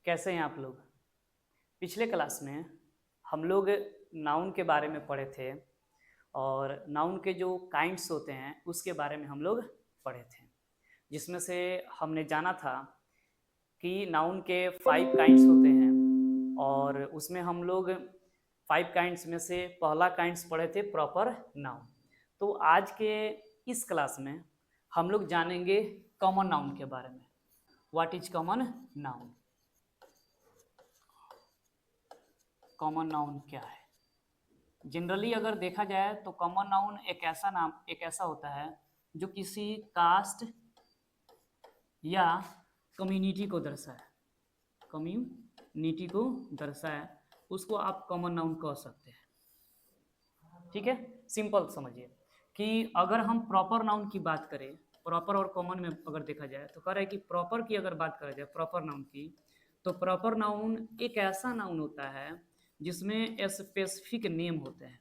कैसे हैं आप लोग। पिछले क्लास में हम लोग नाउन के बारे में पढ़े थे और नाउन के जो काइंड्स होते हैं उसके बारे में हम लोग पढ़े थे, जिसमें से हमने जाना था कि नाउन के 5 काइंड्स होते हैं और उसमें हम लोग 5 काइंड्स में से पहला काइंड्स पढ़े थे प्रॉपर नाउन। तो आज के इस क्लास में हम लोग जानेंगे कॉमन नाउन के बारे में। What is common noun? Common noun क्या है? जनरली अगर देखा जाए तो कॉमन नाउन एक ऐसा होता है जो किसी कास्ट या कम्युनिटी को दर्शाए, कम्युनिटी को दर्शाए, उसको आप कॉमन नाउन कह सकते हैं। ठीक है, सिंपल समझिए कि अगर हम प्रॉपर नाउन की बात करें, प्रॉपर और कॉमन में अगर देखा जाए तो कह रहा है कि प्रॉपर की अगर बात करा जाए, प्रॉपर नाउन की, तो प्रॉपर नाउन एक ऐसा नाउन होता है जिसमें स्पेसिफिक नेम होते हैं,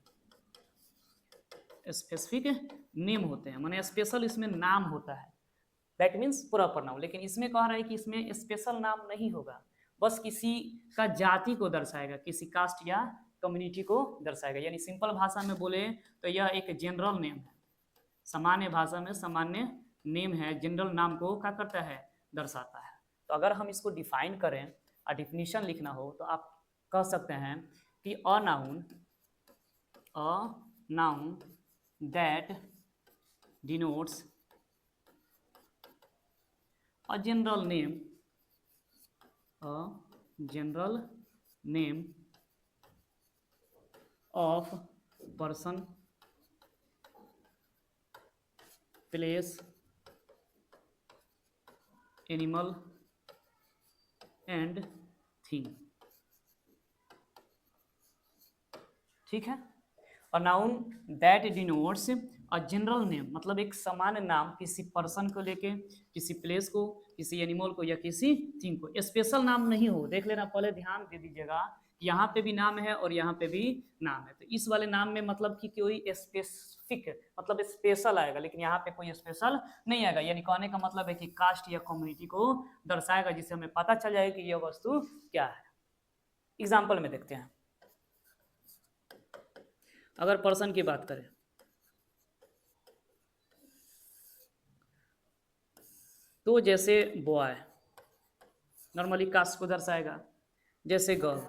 स्पेसिफिक नेम होते हैं, माने स्पेशल इसमें नाम होता है। That means proper noun. लेकिन इसमें कह रहा है कि इसमें स्पेशल नाम नहीं होगा, बस किसी का जाति को दर्शाएगा, किसी कास्ट या कम्युनिटी को दर्शाएगा। यानी सिंपल भाषा में बोले तो यह एक जनरल नेम है, सामान्य भाषा में सामान्य नेम है, जनरल नाम को क्या करता है, दर्शाता है। तो अगर हम इसको डिफाइन करें और डिफिनीशन लिखना हो तो आप कह सकते हैं कि a noun that denotes a general name of person, place, animal and thing। ठीक है, और noun that denotes a general name मतलब एक सामान्य नाम किसी पर्सन को लेके, किसी प्लेस को, किसी एनिमल को या किसी थिंग को। स्पेशल नाम नहीं हो, देख लेना, पहले ध्यान दे दीजिएगा, यहाँ पे भी नाम है और यहाँ पे भी नाम है। तो इस वाले नाम में मतलब कि कोई स्पेसिफिक मतलब स्पेशल आएगा, लेकिन यहाँ पे कोई स्पेशल नहीं आएगा। यानी कहने का मतलब है कि कास्ट या कम्युनिटी को दर्शाएगा, जिससे हमें पता चल जाएगा कि यह वस्तु क्या है। एग्जाम्पल में देखते हैं, अगर पर्सन की बात करें तो जैसे बॉय नॉर्मली कास्ट को दर्शाएगा, जैसे गर्ल,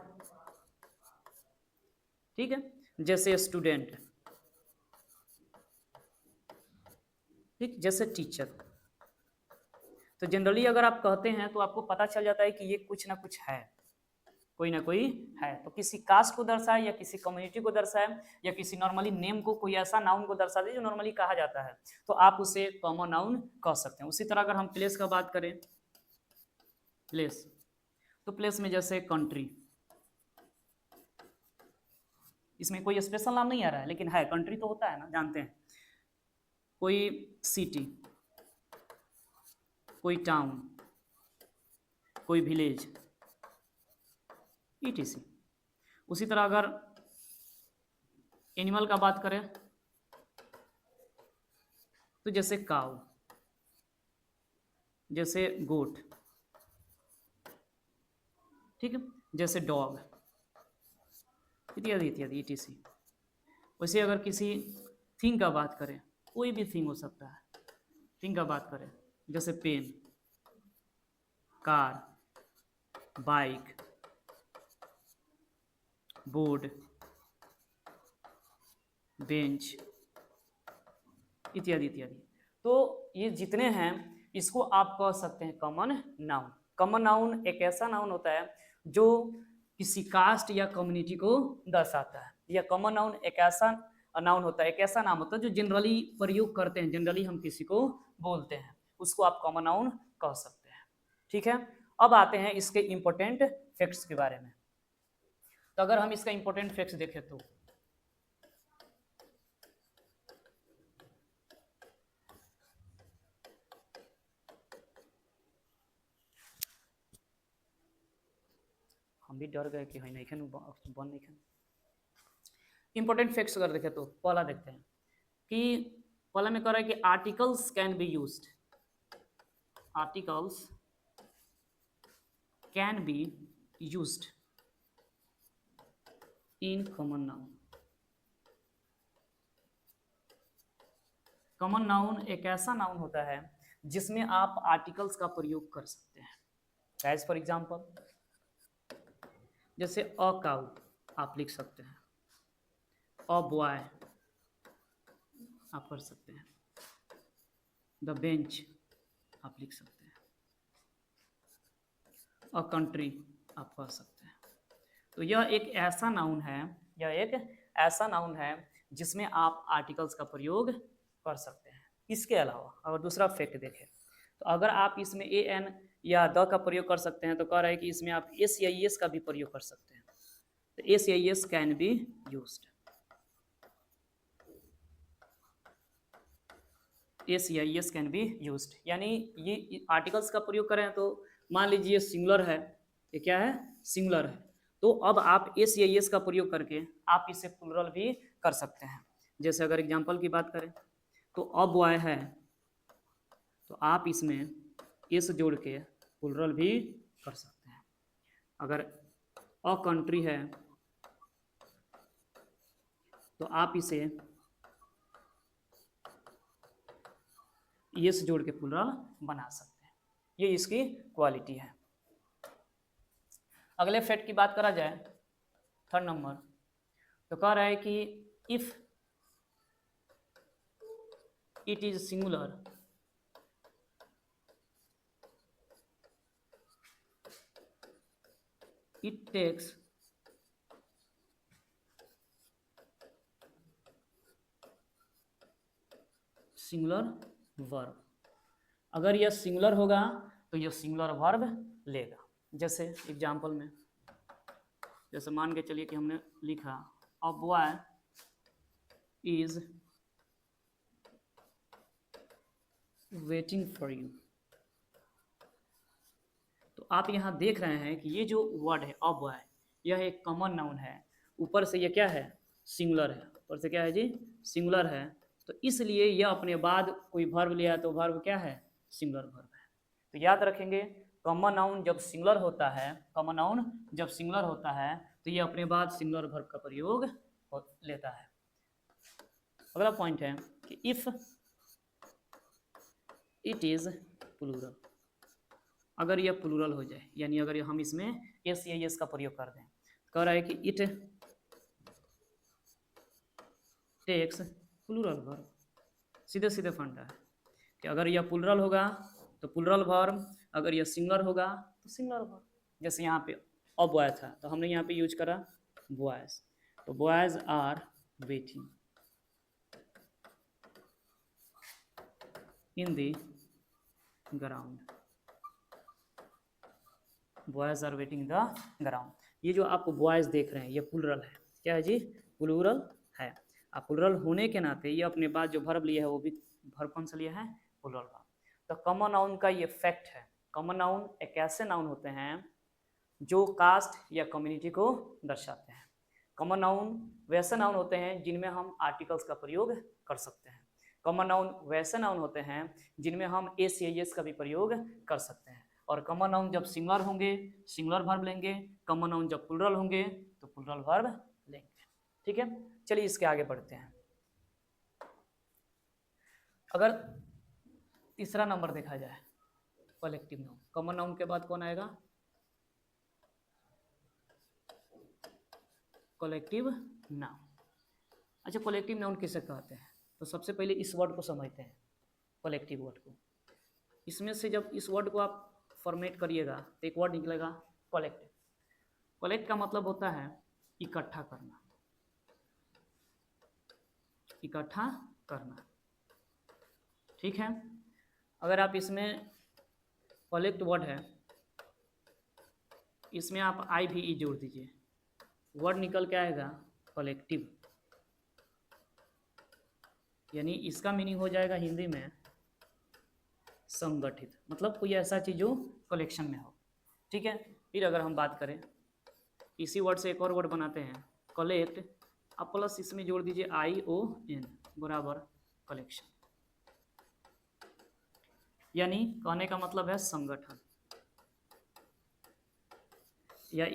ठीक है, जैसे स्टूडेंट, ठीक, जैसे टीचर। तो जनरली अगर आप कहते हैं तो आपको पता चल जाता है कि ये कुछ ना कुछ है, कोई ना कोई है। तो किसी कास्ट को दर्शाए या किसी कम्युनिटी को दर्शाए या किसी नॉर्मली नेम को, कोई ऐसा नाउन को दर्शा दे जो नॉर्मली कहा जाता है, तो आप उसे कॉमन नाउन कह सकते हैं। उसी तरह अगर हम प्लेस का बात करें, प्लेस, तो प्लेस में जैसे कंट्री, इसमें कोई स्पेशल नाम नहीं आ रहा है, लेकिन है, कंट्री तो होता है ना, जानते हैं। कोई सिटी, कोई टाउन, कोई विलेज, ईटीसी। उसी तरह अगर एनिमल का बात करें तो जैसे काऊ, जैसे गोट, ठीक है, जैसे डॉग, इत्यादि इत्यादि, ईटीसी। वैसे अगर किसी थिंग का बात करें, कोई भी थिंग हो सकता है, थिंग का बात करें जैसे pen, car, bike, board, bench, इत्यादि इत्यादि। तो ये जितने हैं इसको आप कह सकते हैं कॉमन नाउन। कॉमन नाउन एक ऐसा नाउन होता है जो किसी कास्ट या कम्युनिटी को दर्शाता है। या कॉमन नाउन एक ऐसा नाउन होता है, एक ऐसा नाम होता है जो जनरली प्रयोग करते हैं, जनरली हम किसी को बोलते हैं, उसको आप कॉमन नाउन कह सकते हैं। ठीक है, अब आते हैं इसके इंपॉर्टेंट फैक्ट्स के बारे में। तो अगर हम इसका इंपॉर्टेंट फैक्ट्स देखें तो हम भी डर गए कि नहीं बन नहीं। इंपॉर्टेंट फैक्ट्स अगर देखें तो पहला देखते हैं कि पहला में कह रहा है कि articles can be used, articles can be used in common noun. Common noun एक ऐसा नाउन होता है जिसमें आप आर्टिकल्स का प्रयोग कर सकते हैं। एज फॉर एग्जाम्पल, जैसे अ काउ आप लिख सकते हैं, अ बॉय आप कर सकते हैं, द बेंच आप लिख सकते हैं, अ कंट्री आप कह सकते हैं। तो यह एक ऐसा नाउन है, यह एक ऐसा नाउन है जिसमें आप आर्टिकल्स का प्रयोग कर सकते हैं। इसके अलावा अगर दूसरा फैक्ट देखें तो अगर आप इसमें ए एन या द का प्रयोग कर सकते हैं तो कह रहा है कि इसमें आप एस या एस का भी प्रयोग कर सकते हैं। तो एस या S can be used, S या एस कैन बी यूज्ड, यानी ये आर्टिकल्स का प्रयोग करें तो मान लीजिए सिंगुलर है, ये क्या है, सिंगुलर है, तो अब आप एस या एस का प्रयोग करके आप इसे प्लुरल भी कर सकते हैं। जैसे अगर एग्जांपल की बात करें तो अ बॉय है, तो आप इसमें एस जोड़ के प्लुरल भी कर सकते हैं। अगर अ कंट्री है तो आप इसे एस जोड़ के प्लुरल बना सकते हैं। ये इसकी क्वालिटी है। अगले फैक्ट की बात करा जाए, थर्ड नंबर, तो कह रहा है कि if it is singular it takes singular verb. अगर यह सिंगुलर होगा तो यह सिंगुलर वर्ब लेगा। जैसे एग्जांपल में, जैसे मान के चलिए कि हमने लिखा a boy is waiting for you, तो आप यहाँ देख रहे हैं कि ये जो वर्ड है अ बॉय, यह एक कॉमन नाउन है। ऊपर से ये क्या है, सिंगुलर है, ऊपर से क्या है जी, सिंगुलर है, तो इसलिए यह अपने बाद कोई वर्ब लिया तो वर्ब क्या है, सिंगुलर वर्ब है। तो याद रखेंगे, कॉमन नाउन जब सिंगुलर होता है, कॉमन नाउन जब सिंगुलर होता है तो ये अपने बाद सिंगुलर वर्ब का प्रयोग लेता है। अगला पॉइंट है कि इफ इट इज प्लूरल, अगर यह प्लूरल हो जाए, यानी अगर हम इसमें एस या एस का प्रयोग कर दें, कह रहा है कि इट टेक्स प्लूरल वर्ब। सीधे सीधे फंडा है कि अगर यह प्लूरल होगा तो प्लूरल वर्ब, अगर यह सिंगुलर होगा तो सिंगुलर वर्ब। जैसे यहाँ पे अ बॉय था तो हमने यहाँ पे यूज करा बॉयज, तो boys are waiting in the ground, boys are waiting the ground. ये जो आप बॉयज देख रहे हैं ये प्लूरल है, क्या है जी, प्लूरल है। अब प्लूरल होने के नाते ये अपने बाद जो वर्ब लिया है वो भी वर्ब कौन सा लिया है, प्लूरल वर्ब। तो कॉमन नाउन का ये फैक्ट है। कॉमन नाउन एक ऐसे नाउन होते हैं जो कास्ट या कम्युनिटी को दर्शाते हैं। कॉमन नाउन वैसे नाउन होते हैं जिनमें हम आर्टिकल्स का प्रयोग कर सकते हैं। कॉमन नाउन वैसे नाउन होते हैं जिनमें हम एस या एस का भी प्रयोग कर सकते हैं। और कॉमन नाउन जब सिंगुलर होंगे सिंगुलर वर्ब लेंगे, कॉमन नाउन जब प्लूरल होंगे तो प्लूरल वर्ब लेंगे। ठीक है, चलिए इसके आगे बढ़ते हैं। अगर तीसरा नंबर देखा जाए, कलेक्टिव नाउन, कॉमन नाउन के बाद कौन आएगा, कलेक्टिव नाउन। अच्छा, कलेक्टिव नाउन किसे कहते हैं, तो सबसे पहले इस वर्ड को समझते हैं, कलेक्टिव वर्ड को। इसमें से जब इस वर्ड को आप फॉर्मेट करिएगा तो एक वर्ड निकलेगा कलेक्ट। कलेक्ट का मतलब होता है इकट्ठा करना, इकट्ठा करना। ठीक है, अगर आप इसमें कलेक्ट वर्ड है, इसमें आप आई भी ई जोड़ दीजिए, वर्ड निकल के आएगा कलेक्टिव, यानी इसका मीनिंग हो जाएगा हिंदी में संगठित, मतलब कोई ऐसा चीज जो कलेक्शन में हो। ठीक है, फिर अगर हम बात करें इसी वर्ड से एक और वर्ड बनाते हैं कलेक्ट, अब प्लस इसमें जोड़ दीजिए आई ओ एन बराबर कलेक्शन, यानी कहने का मतलब है संगठन। या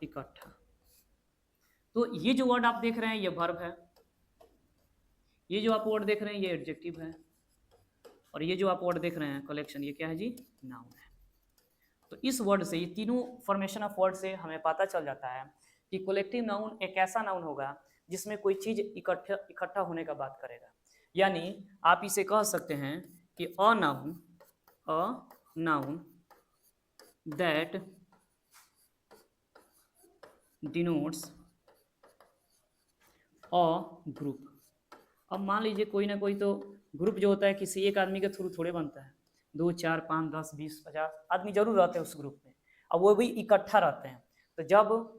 इकट्ठा। तो ये जो वर्ड आप देख रहे हैं ये वर्ब है, ये जो आप वर्ड देख रहे हैं ये एडजेक्टिव है, और ये जो आप वर्ड देख रहे हैं कलेक्शन, ये क्या है जी? नाउन है। तो इस वर्ड से, ये तीनों फॉर्मेशन ऑफ वर्ड से हमें पता चल जाता है कि कलेक्टिव नाउन एक ऐसा नाउन होगा जिसमें कोई चीज इकट्ठा होने का बात करेगा। यानी आप इसे कह सकते हैं कि a noun that denotes a group. अब मान लीजिए कोई ना कोई तो ग्रुप जो होता है किसी एक आदमी के थ्रू थोड़े बनता है, 2 4 5 10 20 50 आदमी जरूर रहते हैं उस ग्रुप में, अब वो भी इकट्ठा रहते हैं। तो जब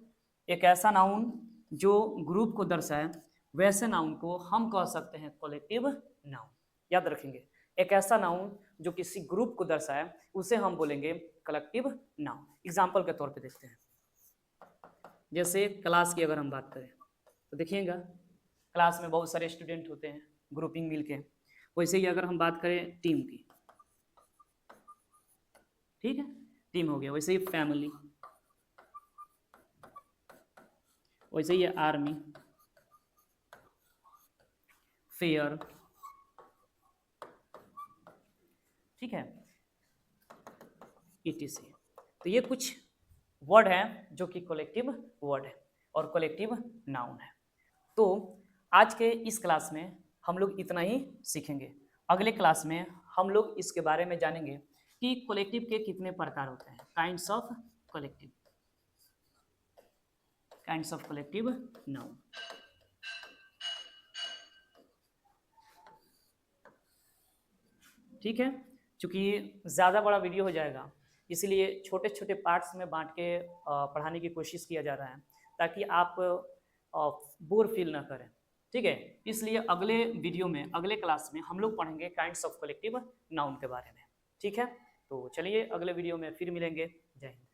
एक ऐसा नाउन जो ग्रुप को दर्शाए वैसे नाउन को हम कह सकते हैं कलेक्टिव नाउन। याद रखेंगे, एक ऐसा नाउन जो किसी ग्रुप को दर्शाए उसे हम बोलेंगे कलेक्टिव नाउन। एग्जाम्पल के तौर पे देखते हैं, जैसे क्लास की अगर हम बात करें तो देखिएगा क्लास में बहुत सारे स्टूडेंट होते हैं ग्रुपिंग मिलके। वैसे ही अगर हम बात करें टीम की, ठीक है, टीम हो गया। वैसे ही फैमिली, वैसे ही आर्मी, फेयर, ठीक है, ETC। तो ये कुछ वर्ड हैं जो कि कलेक्टिव वर्ड है और कलेक्टिव नाउन है। तो आज के इस क्लास में हम लोग इतना ही सीखेंगे। अगले क्लास में हम लोग इसके बारे में जानेंगे कि कलेक्टिव के कितने प्रकार होते हैं, kinds of collective, kinds of collective noun. ठीक है, चूंकि ज़्यादा बड़ा वीडियो हो जाएगा इसलिए छोटे छोटे पार्ट्स में बांट के पढ़ाने की कोशिश किया जा रहा है ताकि आप बोर फील ना करें। ठीक है, इसलिए अगले वीडियो में, अगले क्लास में हम लोग पढ़ेंगे काइंड्स ऑफ कलेक्टिव नाउन के बारे में। ठीक है, तो चलिए अगले वीडियो में फिर मिलेंगे। जय हिंद।